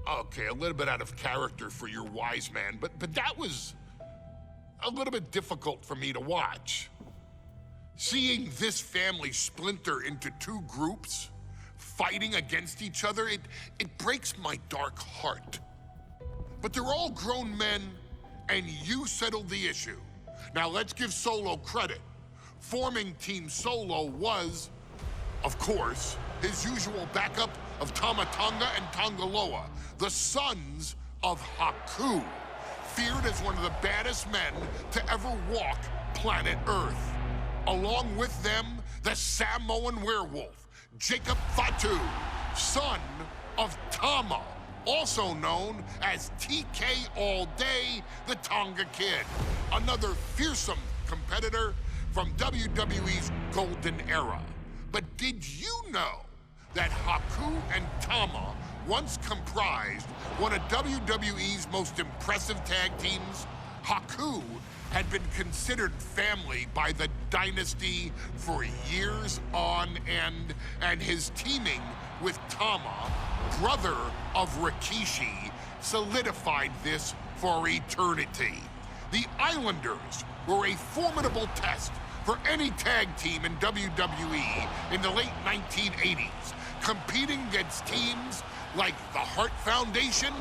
Okay, a little bit out of character for your wise man, but that was a little bit difficult for me to watch. Seeing this family splinter into two groups, fighting against each other, it breaks my dark heart. But they're all grown men, and you settled the issue. Now let's give Solo credit. Forming Team Solo was, of course, his usual backup of Tama Tonga and Tongaloa, the sons of Haku, feared as one of the baddest men to ever walk planet Earth. Along with them, the Samoan werewolf, Jacob Fatu, son of Tama, also known as TK All Day, the Tonga Kid, another fearsome competitor from WWE's golden era. But did you know that Haku and Tama once comprised one of WWE's most impressive tag teams? Haku had been considered family by the Dynasty for years on end, and his teaming with Tama, brother of Rikishi, solidified this for eternity. The Islanders were a formidable test for any tag team in WWE in the late 1980s, competing against teams like the Hart Foundation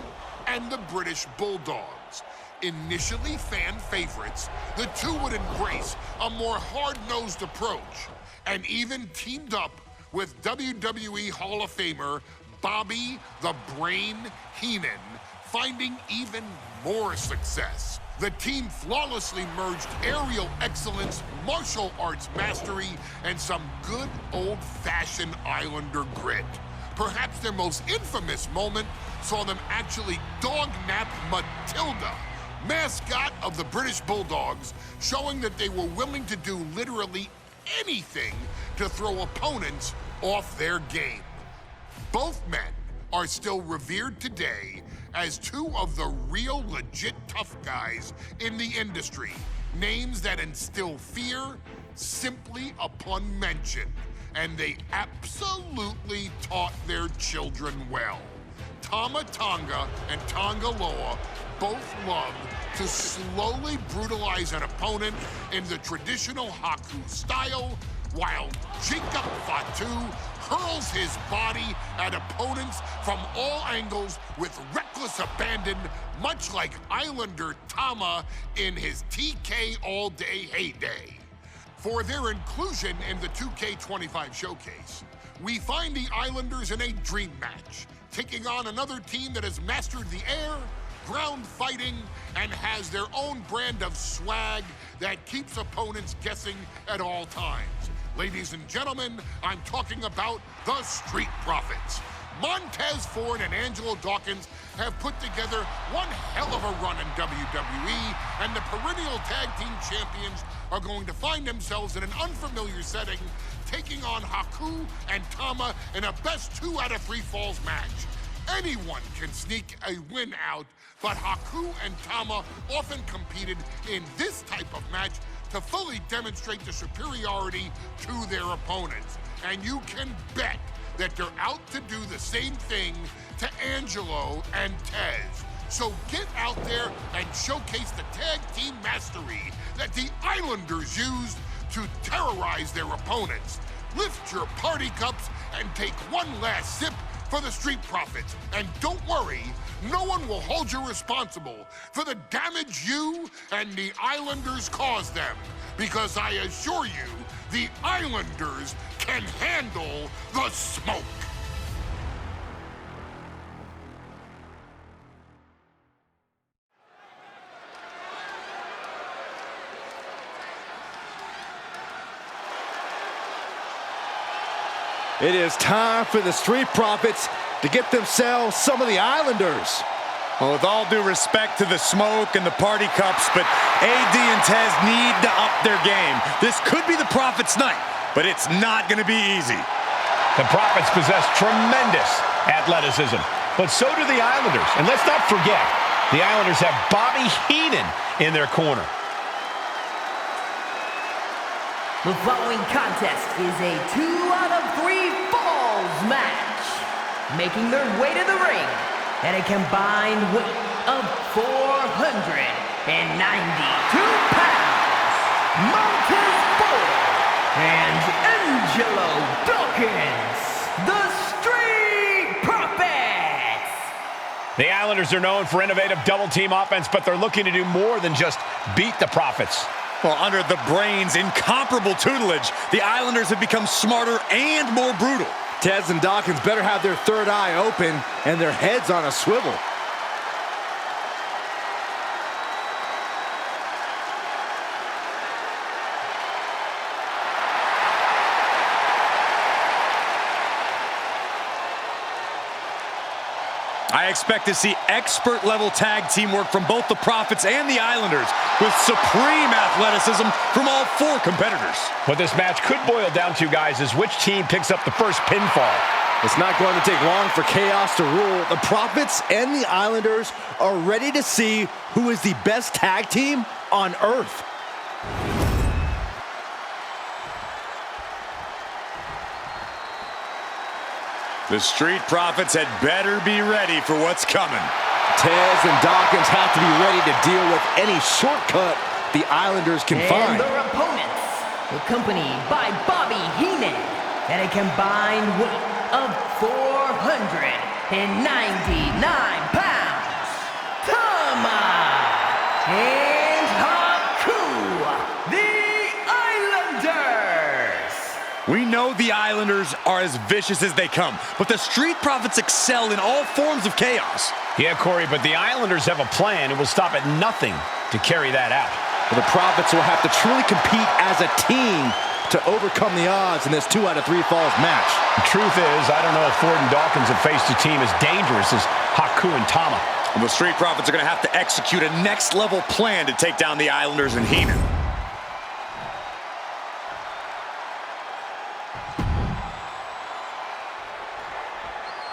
and the British Bulldogs. Initially fan favorites, the two would embrace a more hard-nosed approach and even teamed up with WWE Hall of Famer Bobby the Brain Heenan, finding even more success. The team flawlessly merged aerial excellence, martial arts mastery, and some good old-fashioned Islander grit. Perhaps their most infamous moment saw them actually dog-nap Matilda, mascot of the British Bulldogs, showing that they were willing to do literally anything to throw opponents off their game. Both men are still revered today as two of the real legit tough guys in the industry, names that instill fear simply upon mention, and they absolutely taught their children well. Tama Tonga and Tongaloa both love to slowly brutalize an opponent in the traditional Haku style, while Jacob Fatu hurls his body at opponents from all angles with reckless abandon, much like Islander Tama in his TK All Day heyday. For their inclusion in the 2K25 showcase, we find the Islanders in a dream match, taking on another team that has mastered the air, ground fighting, and has their own brand of swag that keeps opponents guessing at all times. Ladies and gentlemen, I'm talking about the Street Profits. Montez Ford and Angelo Dawkins have put together one hell of a run in WWE, and the perennial tag team champions are going to find themselves in an unfamiliar setting, taking on Haku and Tama in a best 2 out of 3 falls match. Anyone can sneak a win out, but Haku and Tama often competed in this type of match to fully demonstrate the superiority to their opponents. And you can bet that they're out to do the same thing to Angelo and Tez. So get out there and showcase the tag team mastery that the Islanders used to terrorize their opponents. Lift your party cups and take one last sip for the Street Profits. And don't worry, no one will hold you responsible for the damage you and the Islanders caused them, because I assure you, the Islanders can handle the smoke. It is time for the Street Profits to get themselves some of the Islanders. Well, with all due respect to the smoke and the party cups, but AD and Tez need to up their game. This could be the Profits' night, but it's not going to be easy. The Profits possess tremendous athleticism, but so do the Islanders. And let's not forget, the Islanders have Bobby Heenan in their corner. The following contest is a 2 out of 3 falls match. Making their way to the ring at a combined weight of 492 pounds, Montez Ford and Angelo Dawkins, the Street Profits. The Islanders are known for innovative double-team offense, but they're looking to do more than just beat the Profits. Well, under the Brains' incomparable tutelage, the Islanders have become smarter and more brutal. Tez and Dawkins better have their third eye open and their heads on a swivel. I expect to see expert-level tag teamwork from both the Profits and the Islanders, with supreme athleticism from all four competitors. What this match could boil down to, guys, is which team picks up the first pinfall. It's not going to take long for chaos to rule. The Profits and the Islanders are ready to see who is the best tag team on Earth. The Street Profits had better be ready for what's coming. Tez and Dawkins have to be ready to deal with any shortcut the Islanders can find. And their opponents, accompanied by Bobby Heenan, at a combined weight of 499 pounds, Tama and Haku, the Islanders. We know the Islanders are as vicious as they come, but the Street Profits excel in all forms of chaos. Yeah, Corey, but the Islanders have a plan and will stop at nothing to carry that out. The Profits will have to truly compete as a team to overcome the odds in this 2 out of 3 falls match. The truth is, I don't know if Ford and Dawkins have faced a team as dangerous as Haku and Tama. And the Street Profits are going to have to execute a next-level plan to take down the Islanders and Heenan.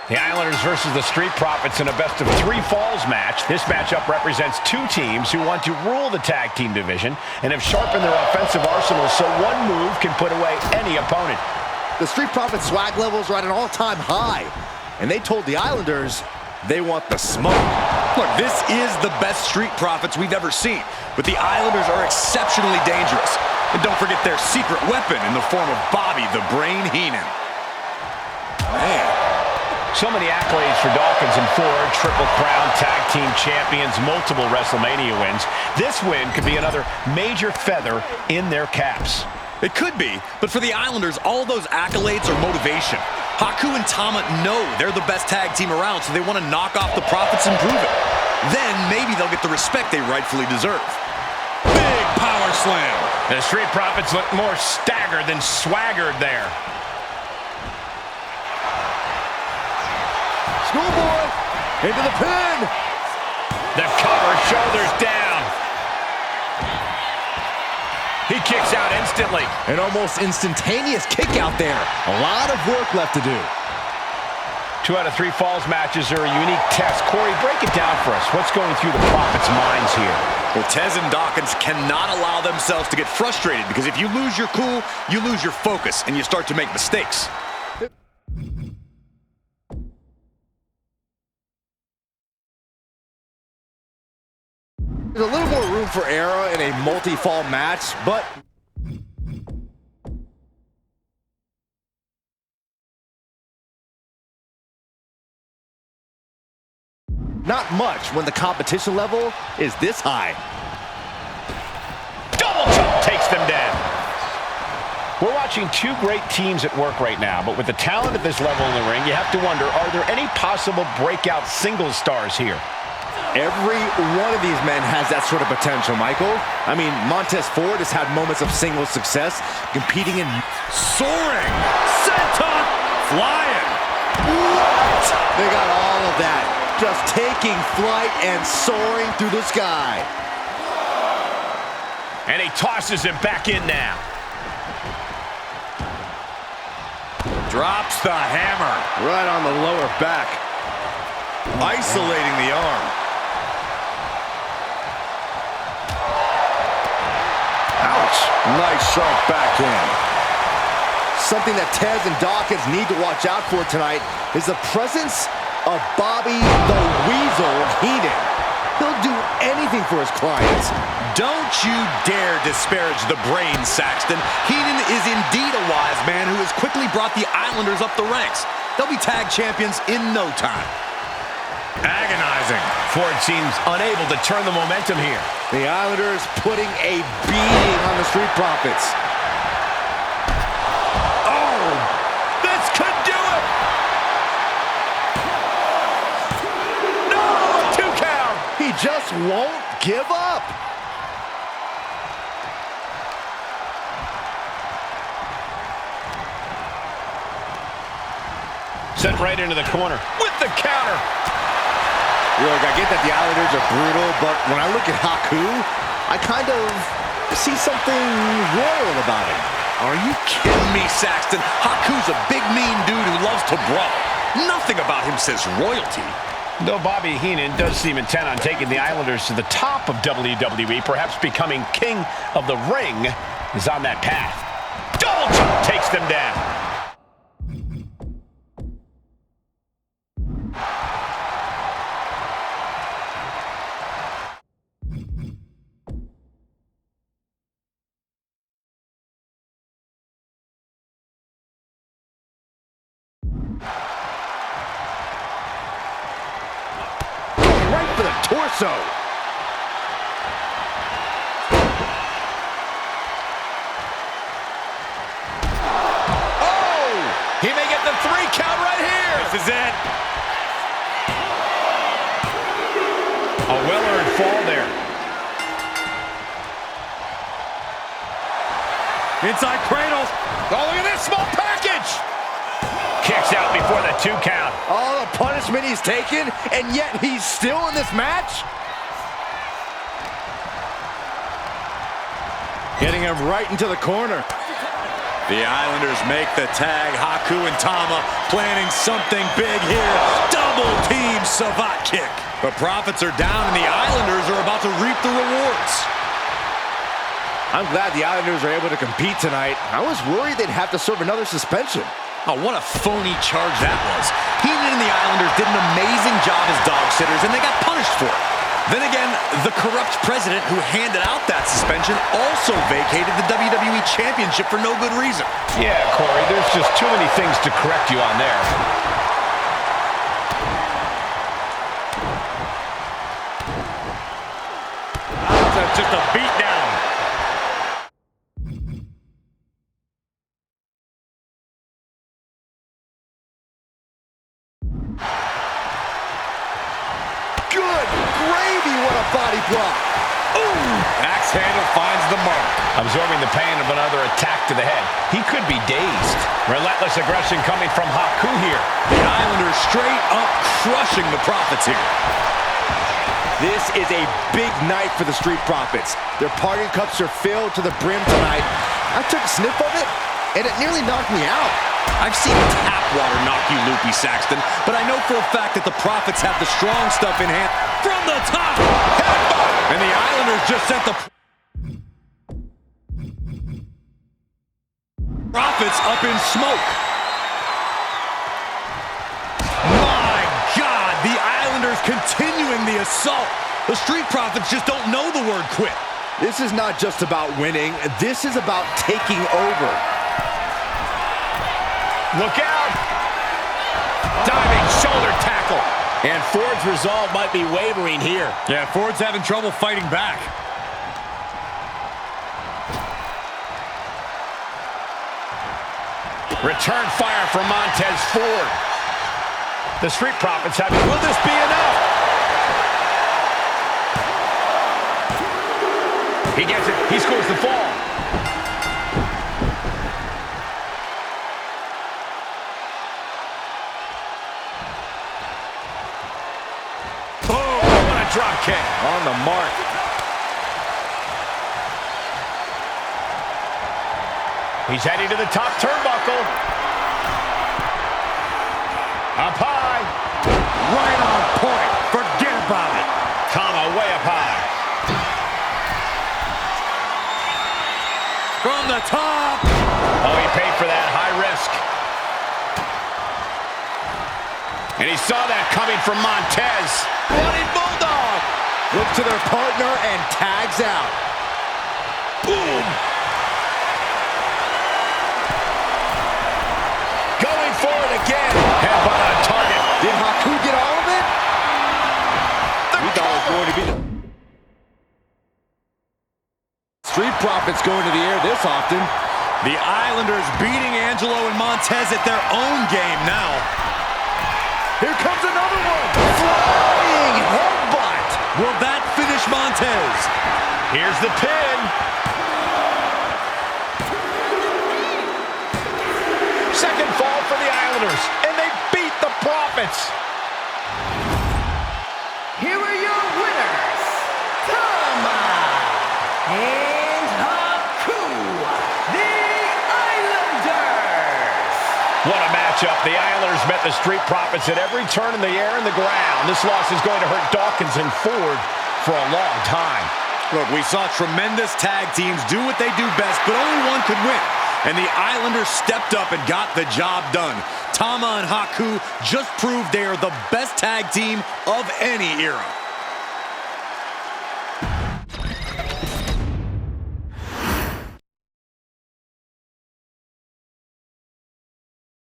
The Islanders versus the Street Profits in a best-of-3 falls match. This matchup represents two teams who want to rule the tag team division and have sharpened their offensive arsenals so one move can put away any opponent. The Street Profits swag levels are at an all-time high, and they told the Islanders they want the smoke. Look, this is the best Street Profits we've ever seen, but the Islanders are exceptionally dangerous. And don't forget their secret weapon in the form of Bobby the Brain Heenan. Man. So many accolades for Dawkins and Ford, Triple Crown Tag Team Champions, multiple WrestleMania wins. This win could be another major feather in their caps. It could be, but for the Islanders, all those accolades are motivation. Haku and Tama know they're the best tag team around, so they want to knock off the Profits and prove it. Then maybe they'll get the respect they rightfully deserve. Big power slam. The Street Profits look more staggered than swaggered there. Schoolboy into the pin. The cover, shoulders down. He kicks out instantly. An almost instantaneous kick out there. A lot of work left to do. 2 out of 3 falls matches are a unique test. Corey, break it down for us. What's going through the Profits' minds here? Well, Tez and Dawkins cannot allow themselves to get frustrated, because if you lose your cool, you lose your focus, and you start to make mistakes. There's a little more room for error in a multi-fall match, but not much when the competition level is this high. Double jump takes them down. We're watching two great teams at work right now, but with the talent at this level in the ring, you have to wonder, are there any possible breakout singles stars here? Every one of these men has that sort of potential, Michael. I mean, Montez Ford has had moments of singles success, competing in Soaring! Senton! Flying! What? They got all of that. Just taking flight and soaring through the sky. And he tosses him back in now. Drops the hammer. Right on the lower back. Isolating the arm. Ouch. Nice sharp backhand. Something that Tez and Dawkins need to watch out for tonight is the presence of Bobby the Weasel Heenan. He'll do anything for his clients. Don't you dare disparage the brain, Saxton. Heenan is indeed a wise man who has quickly brought the Islanders up the ranks. They'll be tag champions in no time. Agonizing. Ford seems unable to turn the momentum here. The Islanders putting a beating on the Street Profits. Oh, this could do it. No, 2 count. He just won't give up. Sent right into the corner with the counter. Look, I get that the Islanders are brutal, but when I look at Haku, I kind of see something royal about him. Are you kidding me, Saxton? Haku's a big, mean dude who loves to brawl. Nothing about him says royalty. Though Bobby Heenan does seem intent on taking the Islanders to the top of WWE, perhaps becoming king of the ring, is on that path. Double jump takes them down. Right for the torso. Oh! He may get the 3 count right here. This is it. A well-earned fall there. Inside cradles. Oh, look at this small package. Kicks out before the 2 count. All the punishment he's taken, and yet he's still in this match? Getting him right into the corner. The Islanders make the tag. Haku and Tama planning something big here. Double team Savat kick. The Profits are down and the Islanders are about to reap the rewards. I'm glad the Islanders are able to compete tonight. I was worried they'd have to serve another suspension. Oh, what a phony charge that was. Heenan and the Islanders did an amazing job as dog sitters, and they got punished for it. Then again, the corrupt president who handed out that suspension also vacated the WWE Championship for no good reason. Yeah, Corey, there's just too many things to correct you on there. That's just a beatdown. Good gravy, what a body block. Ooh, axe handle finds the mark. Absorbing the pain of another attack to the head. He could be dazed. Relentless aggression coming from Haku here. The Islanders straight up crushing the Profits here. This is a big night for the Street Profits. Their party cups are filled to the brim tonight. I took a sniff of it, and it nearly knocked me out. I've seen tap water knock you loopy, Saxton, but I know for a fact that the Profits have the strong stuff in hand. From the top, headbutt, and the Islanders just sent the Profits up in smoke. My God, the Islanders continuing the assault. The Street Profits just don't know the word quit. This is not just about winning. This is about taking over. Look out! Diving shoulder tackle. And Ford's resolve might be wavering here. Yeah, Ford's having trouble fighting back. Return fire from Montez Ford. The Street Profits having, will this be enough? He gets it. He scores the fall. Oh, what a drop kick. On the mark. He's heading to the top turnbuckle. Up high. Right on point. Forget about it. Tama way up high. From the top. Oh, he paid for that. High risk. And he saw that coming from Montez. Running Bulldog. Looks to their partner and tags out. Boom. Going for it again. Headbutt on target. Did Haku get all of it? We thought it was going to be the Street Profits going to the air this often. The Islanders beating Angelo and Montez at their own game now. Here comes another one. Flying headbutt. Will that finish Montez? Here's the pin. Second fall for the Islanders, and they beat the Profits. Here are your winners, Tama and Haku, the Islanders. What a matchup. The Islanders met the Street Profits at every turn in the air and the ground. This loss is going to hurt Dawkins and Ford for a long time. Look, we saw tremendous tag teams do what they do best, but only one could win. And the Islanders stepped up and got the job done. Tama and Haku just proved they are the best tag team of any era.